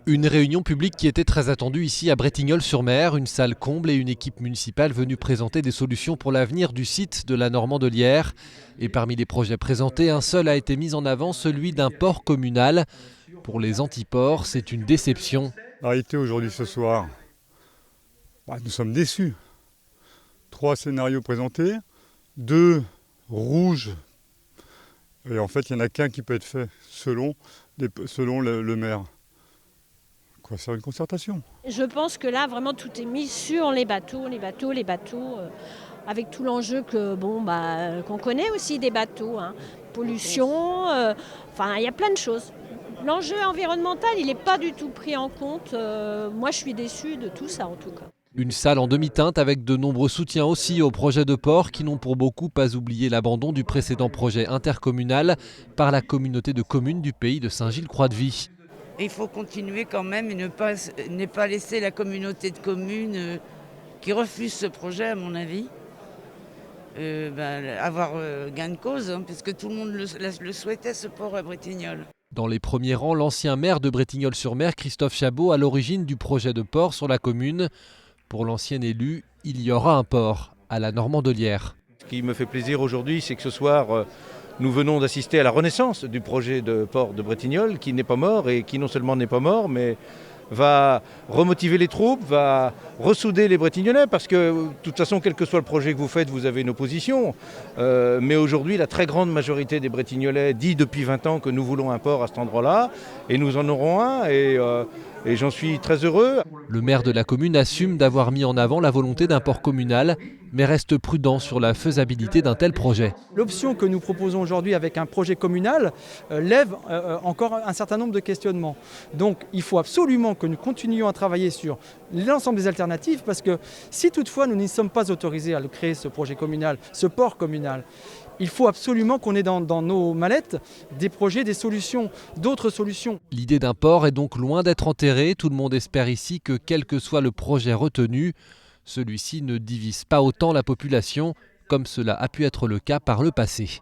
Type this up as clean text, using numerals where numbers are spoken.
Une réunion publique qui était très attendue ici à Bretignolles-sur-Mer, une salle comble et une équipe municipale venue présenter des solutions pour l'avenir du site de la Normandelière. Et parmi les projets présentés, un seul a été mis en avant, celui d'un port communal. Pour les antiports, c'est une déception. La réalité aujourd'hui ce soir, nous sommes déçus. 3 scénarios présentés, 2 rouges. Et en fait, il n'y en a qu'un qui peut être fait selon le maire. Quoi, faire une concertation. Je pense que là, vraiment, tout est mis sur les bateaux, avec tout l'enjeu qu'on connaît aussi des bateaux, hein. Pollution, il y a plein de choses. L'enjeu environnemental, il n'est pas du tout pris en compte. Moi, je suis déçue de tout ça, en tout cas. Une salle en demi-teinte avec de nombreux soutiens aussi aux projets de port qui n'ont pour beaucoup pas oublié l'abandon du précédent projet intercommunal par la communauté de communes du pays de Saint-Gilles-Croix-de-Vie. Il faut continuer quand même et ne pas laisser la communauté de communes qui refuse ce projet, à mon avis, avoir gain de cause, hein, puisque tout le monde le souhaitait, ce port à Bretignolles. Dans les premiers rangs, l'ancien maire de Bretignolles-sur-Mer, Christophe Chabot, à l'origine du projet de port sur la commune. Pour l'ancien élu, il y aura un port à la Normandelière. Ce qui me fait plaisir aujourd'hui, c'est que ce soir, nous venons d'assister à la renaissance du projet de port de Bretignolles, qui n'est pas mort et qui non seulement n'est pas mort, mais va remotiver les troupes, va ressouder les Bretignolais, parce que de toute façon, quel que soit le projet que vous faites, vous avez une opposition. Mais aujourd'hui, la très grande majorité des Bretignolais dit depuis 20 ans que nous voulons un port à cet endroit-là, et nous en aurons un, et j'en suis très heureux. Le maire de la commune assume d'avoir mis en avant la volonté d'un port communal, mais reste prudent sur la faisabilité d'un tel projet. L'option que nous proposons aujourd'hui avec un projet communal lève encore un certain nombre de questionnements. Donc il faut absolument que nous continuions à travailler sur l'ensemble des alternatives, parce que si toutefois nous n'y sommes pas autorisés à le créer, ce projet communal, ce port communal, il faut absolument qu'on ait dans nos mallettes des projets, des solutions, d'autres solutions. L'idée d'un port est donc loin d'être enterrée. Tout le monde espère ici que quel que soit le projet retenu, celui-ci ne divise pas autant la population, comme cela a pu être le cas par le passé.